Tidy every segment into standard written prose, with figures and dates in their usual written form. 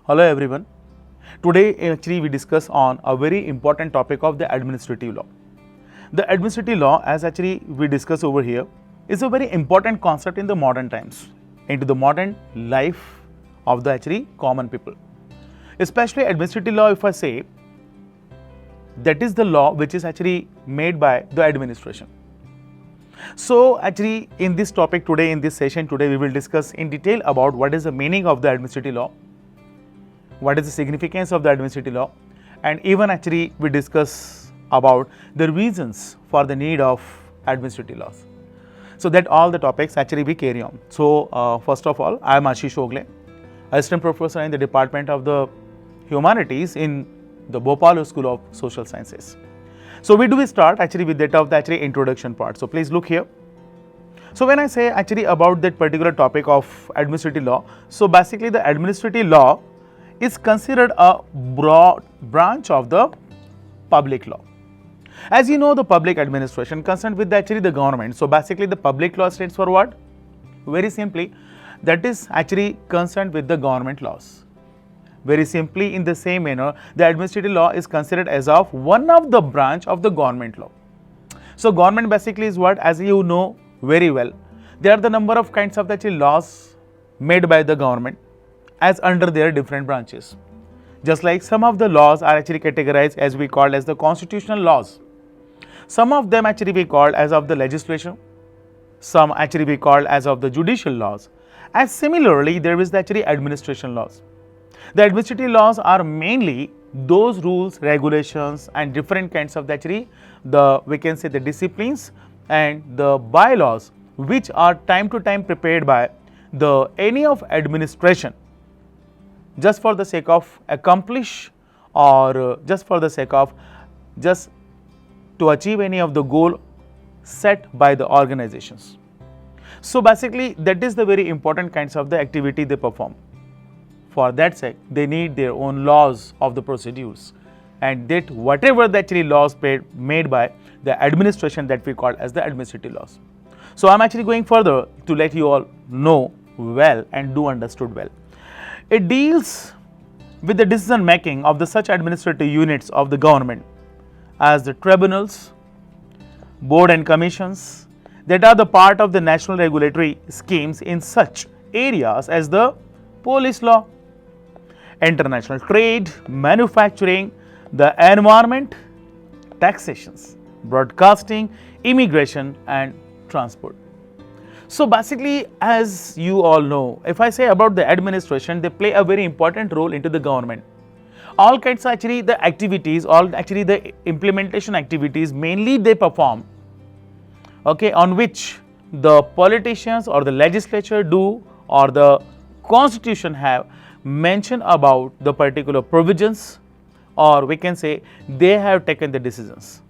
Hello everyone. Today actually we discuss on a very important topic of the administrative law. The administrative law, as actually we discuss over here, is a very important concept in the modern times, into the modern life of the actually common people. Especially administrative law, if I say, that is the law which is actually made by the administration. So actually in this topic today, in this session today, we will discuss in detail about what is the meaning of the administrative law, what is the significance of the administrative law, and even actually we discuss about the reasons for the need of administrative laws. So that all the topics actually we carry on. So first of all, I am Ashish Ogle, assistant professor in the Department of the Humanities in the Bhopal School of Social Sciences. So we do start actually with that of the actually introduction part. So please look here. So when I say actually about that particular topic of administrative law, so basically the administrative law is considered a broad branch of the public law. As you know, the public administration concerned with actually the government. So basically the public law stands for what? Very simply, that is actually concerned with the government laws. Very simply, in the same manner, the administrative law is considered as of one of the branch of the government law. So government basically is what? As you know very well, there are the number of kinds of actually laws made by the government as under their different branches. Just like some of the laws are actually categorized as we call as the constitutional laws. Some of them actually we call as of the legislation. Some actually we call as of the judicial laws. As similarly, there is the actually administration laws. The administrative laws are mainly those rules, regulations and different kinds of actually we can say the disciplines and the bylaws which are time to time prepared by the any of administration just for the sake of accomplish or just for the sake of just to achieve any of the goal set by the organizations. So basically that is the very important kinds of the activity they perform. For that sake, they need their own laws of the procedures, and that whatever the actually laws made by the administration that we call as the administrative laws. So I am actually going further to let you all know well and do understood well. It deals with the decision making of the such administrative units of the government as the tribunals, board and commissions that are the part of the national regulatory schemes in such areas as the police law, international trade, manufacturing, the environment, taxations, broadcasting, immigration and transport. So basically, as you all know, if I say about the administration, they play a very important role into the government. All kinds of actually the activities, all actually the implementation activities mainly they perform, okay, on which the politicians or the legislature do or the constitution have mention about the particular provisions, or we can say they have taken the decisions.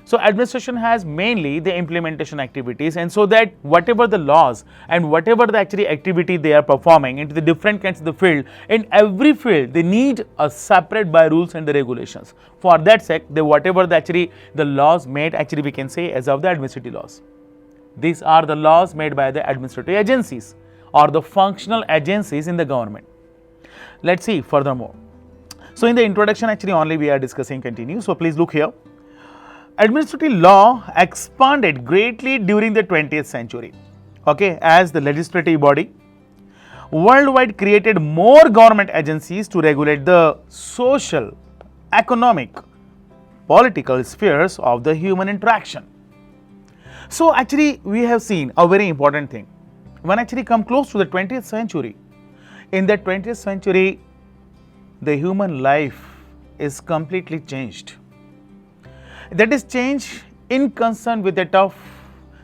So administration has mainly the implementation activities, and so that whatever the laws and whatever the actually activity they are performing into the different kinds of the field, in every field they need a separate by rules and the regulations. For that sake, whatever the actually the laws made actually we can say as of the administrative laws. These are the laws made by the administrative agencies or the functional agencies in the government. Let's see furthermore. So in the introduction actually only we are discussing continue. So please look here. Administrative law expanded greatly during the 20th century, okay, as the legislative body worldwide created more government agencies to regulate the social, economic, political spheres of the human interaction. So actually we have seen a very important thing. When actually come close to the 20th century, in the 20th century, the human life is completely changed. That is change in concern with that of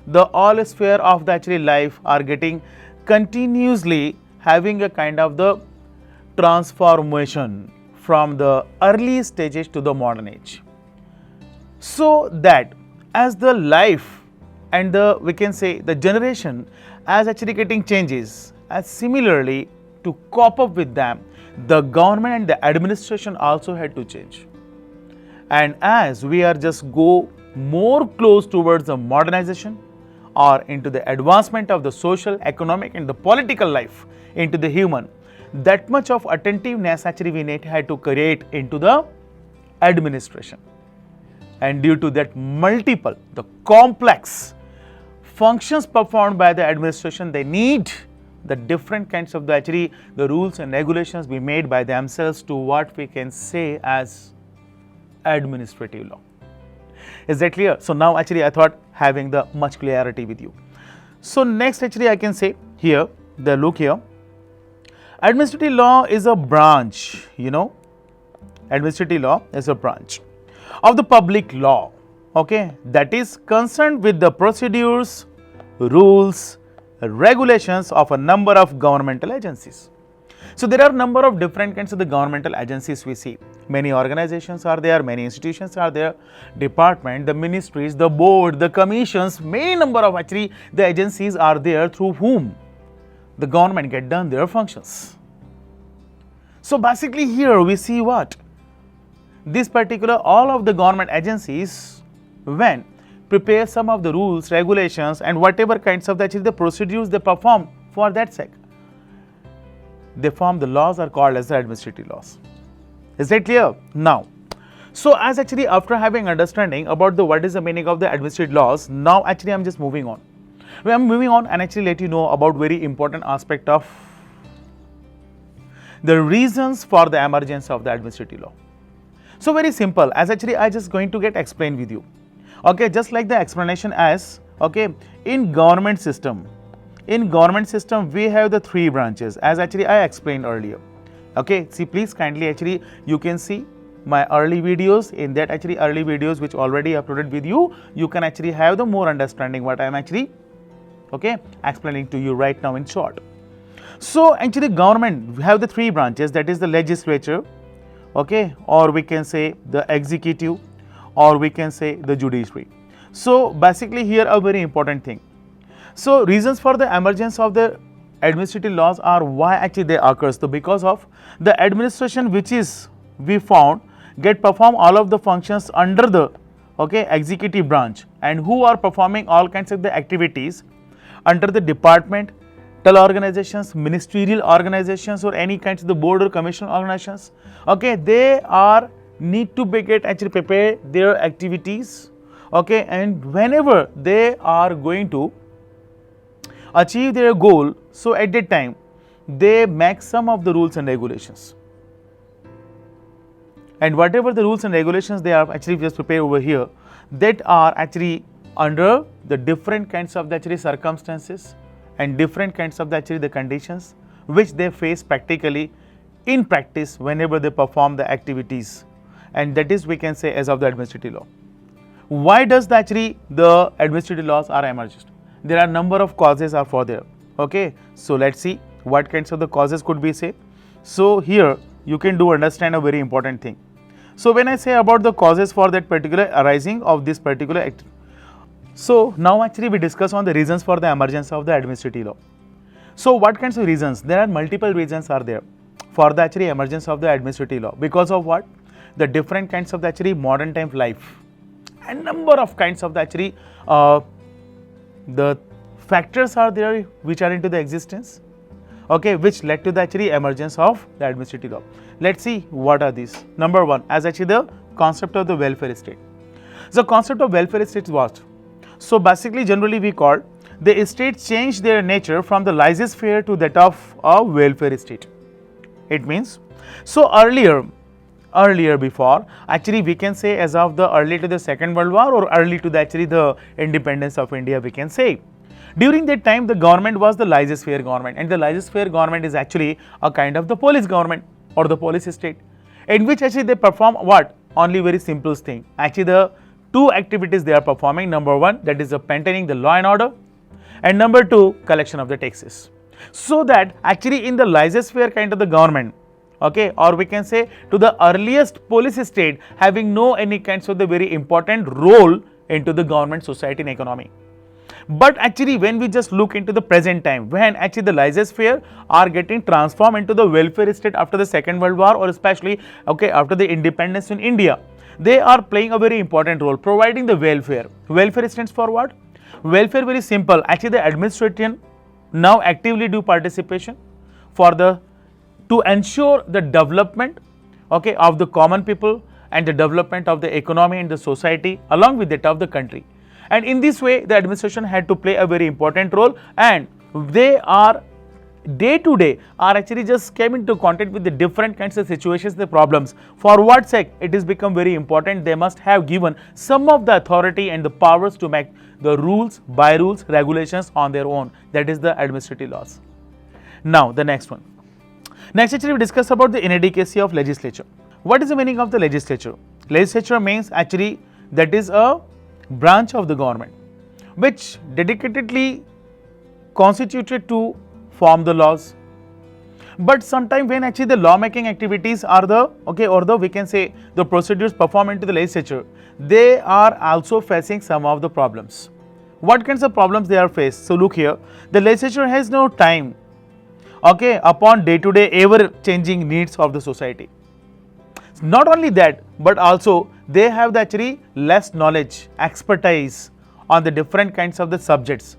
the all sphere of the actually life are getting continuously having a kind of the transformation from the early stages to the modern age. So that as the life and the we can say the generation as actually getting changes, as similarly to cope up with them, the government and the administration also had to change. And as we are just go more close towards the modernization or into the advancement of the social, economic and the political life into the human, that much of attentiveness actually we had to create into the administration. And due to that multiple, the complex functions performed by the administration, they need the different kinds of the rules and regulations be made by themselves to what we can say as administrative law. Is that clear? So now actually I thought having the much clarity with you. So next actually I can say here, look here, administrative law is a branch, administrative law is a branch of the public law, okay, that is concerned with the procedures, rules, regulations of a number of governmental agencies. So there are number of different kinds of the governmental agencies we see. Many organizations are there, many institutions are there, department, the ministries, the board, the commissions, many number of actually the agencies are there through whom the government get done their functions. So basically here we see what? This particular all of the government agencies when prepare some of the rules, regulations and whatever kinds of the procedures they perform for that sake. They form the laws are called as the administrative laws. Is that clear? Now, so as actually after having understanding about the what is the meaning of the administrative laws, now actually I am just moving on. I am moving on and actually let you know about very important aspect of the reasons for the emergence of the administrative law. So very simple, as actually I just going to get explained with you. Okay, just like the explanation as, okay, in government system we have the three branches as actually I explained earlier. Okay, see please kindly actually you can see my early videos. In that actually early videos which already uploaded with you, you can actually have the more understanding what I am actually, okay, explaining to you right now in short. So actually government we have the three branches, that is the legislature, okay, or we can say the executive, or we can say the judiciary. So basically here a very important thing. So reasons for the emergence of the administrative laws are why actually they occurs. So because of the administration which is we found get perform all of the functions under the, okay, executive branch, and who are performing all kinds of the activities under the department, organizations, ministerial organizations or any kinds of the board or commission organizations, okay, they are need to actually prepare their activities, okay, and whenever they are going to achieve their goal, so at that time they make some of the rules and regulations, and whatever the rules and regulations they are actually just prepared over here, that are actually under the different kinds of the actually circumstances and different kinds of the conditions which they face practically in practice whenever they perform the activities, and that is we can say as of the administrative law. Why does the administrative laws are emerged? There are number of causes are for there, okay. So let's see what kinds of the causes could be say. So here you can do understand a very important thing. So when I say about the causes for that particular arising of this particular act, so now actually we discuss on the reasons for the emergence of the administrative law. So what kinds of reasons? There are multiple reasons are there for the emergence of the administrative law. Because of what? The different kinds of the modern time life and number of kinds of the the factors are there which are into the existence, okay, which led to the emergence of the administrative law. Let's see what are these. Number one, as the concept of the welfare state. The concept of welfare state is what? So basically generally we call the states change their nature from the laissez-faire to that of a welfare state. It means, so earlier before actually we can say as of the early to the Second World War or early to the the independence of India, we can say during that time the government was the laissez-faire government, and the laissez-faire government is actually a kind of the police government or the police state, in which actually they perform what? Only very simple thing. Actually the two activities they are performing. Number one, that is maintaining the law and order, and number two, collection of the taxes. So that actually in the laissez-faire kind of the government, okay, or we can say to the earliest police state having no any kinds of the very important role into the government, society and economy. But actually when we just look into the present time, when actually the laissez-faire are getting transformed into the welfare state after the Second World War, or especially, okay, after the independence in India, they are playing a very important role, providing the welfare. Welfare stands for what? Welfare very simple. Actually the administration now actively do participation for the to ensure the development, okay, of the common people and the development of the economy and the society along with that of the country. And in this way, the administration had to play a very important role, and they are day to day are actually just came into contact with the different kinds of situations, the problems. For what sake it is become very important, they must have given some of the authority and the powers to make the rules, by rules, regulations on their own. That is the administrative laws. Now the next one. Next actually we discuss about the inadequacy of legislature. What is the meaning of the legislature? Legislature means actually that is a branch of the government which dedicatedly constituted to form the laws. But sometimes when actually the lawmaking activities are the, okay, or the we can say the procedures performed into the legislature, they are also facing some of the problems. What kinds of problems they are faced? So look here, the legislature has no time, okay, upon day to day ever changing needs of the society. Not only that, but also they have the actually less knowledge, expertise on the different kinds of the subjects,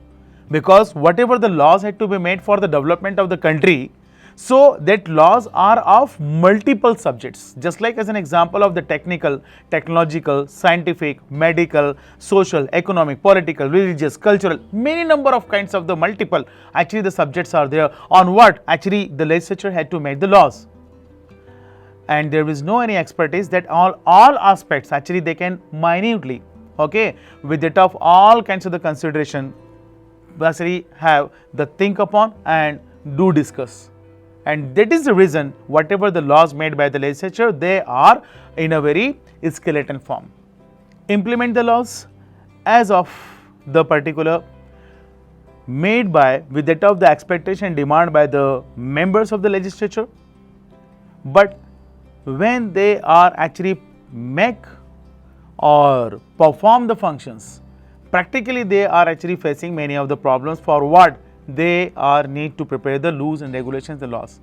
because whatever the laws had to be made for the development of the country, so that laws are of multiple subjects. Just like as an example of the technical, technological, scientific, medical, social, economic, political, religious, cultural, many number of kinds of the multiple actually the subjects are there on what actually the legislature had to make the laws. And there is no any expertise that all aspects actually they can minutely, okay, with that of all kinds of the consideration basically have the think upon and do discuss. And that is the reason whatever the laws made by the legislature, they are in a very skeleton form. Implement the laws as of the particular made by with that of the expectation demand by the members of the legislature, but when they are actually make or perform the functions, practically they are actually facing many of the problems. For what? They are need to prepare the rules and regulations, the laws.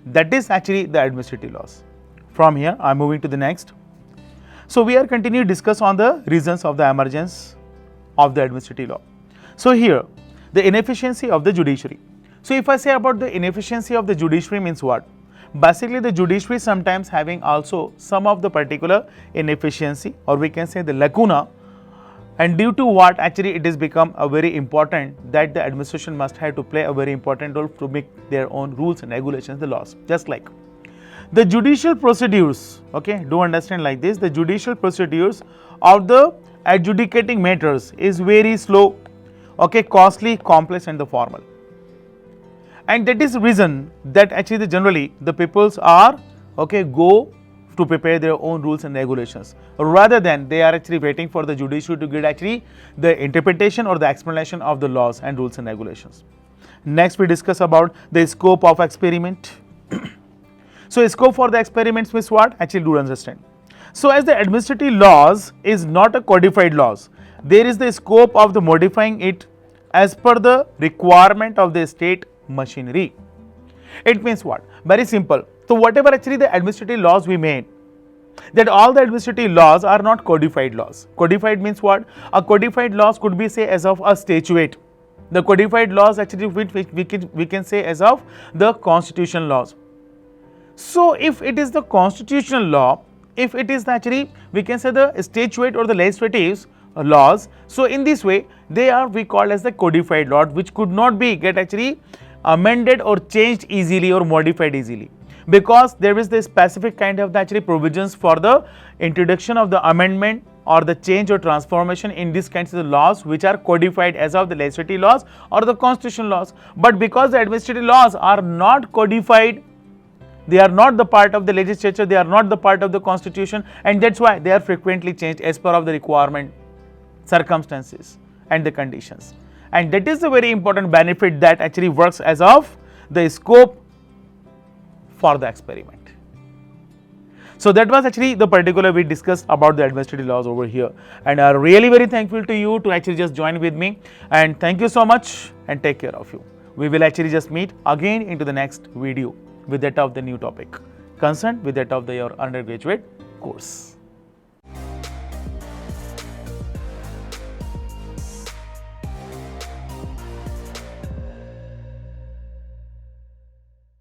That is actually the administrative laws. From here I am moving to the next. So we are continuing to discuss on the reasons of the emergence of the administrative law. So here the inefficiency of the judiciary. So if I say about the inefficiency of the judiciary means what? Basically the judiciary sometimes having also some of the particular inefficiency, or we can say the lacuna, and due to what actually it has become a very important that the administration must have to play a very important role to make their own rules and regulations, the laws. Just like the judicial procedures, okay, do understand like this, the judicial procedures of the adjudicating matters is very slow, okay, costly, complex and the formal. And that is the reason that actually the generally the peoples are, okay, go to prepare their own rules and regulations, rather than they are actually waiting for the judiciary to get actually the interpretation or the explanation of the laws and rules and regulations. Next we discuss about the scope of experiment. So scope for the experiments means what? Actually do understand. So as the administrative laws is not a codified laws, there is the scope of the modifying it as per the requirement of the state machinery. It means what? Very simple. So whatever actually the administrative laws we made, that all the administrative laws are not codified laws. Codified means what? A codified laws could be say as of a statute. The codified laws actually we can say as of the constitutional laws. So if it is the constitutional law, if it is actually we can say the statute or the legislative laws, so in this way they are we call as the codified law, which could not be get actually amended or changed easily or modified easily, because there is the specific kind of the actually provisions for the introduction of the amendment or the change or transformation in these kinds of laws which are codified as of the legislative laws or the constitutional laws. But because the administrative laws are not codified, they are not the part of the legislature, they are not the part of the constitution, and that's why they are frequently changed as per of the requirement, circumstances and the conditions. And that is the very important benefit that actually works as of the scope for the experiment. So that was actually the particular we discussed about the administrative laws over here, and I am really very thankful to you to actually just join with me, and thank you so much and take care of you. We will actually just meet again into the next video with that of the new topic concerned with that of your undergraduate course.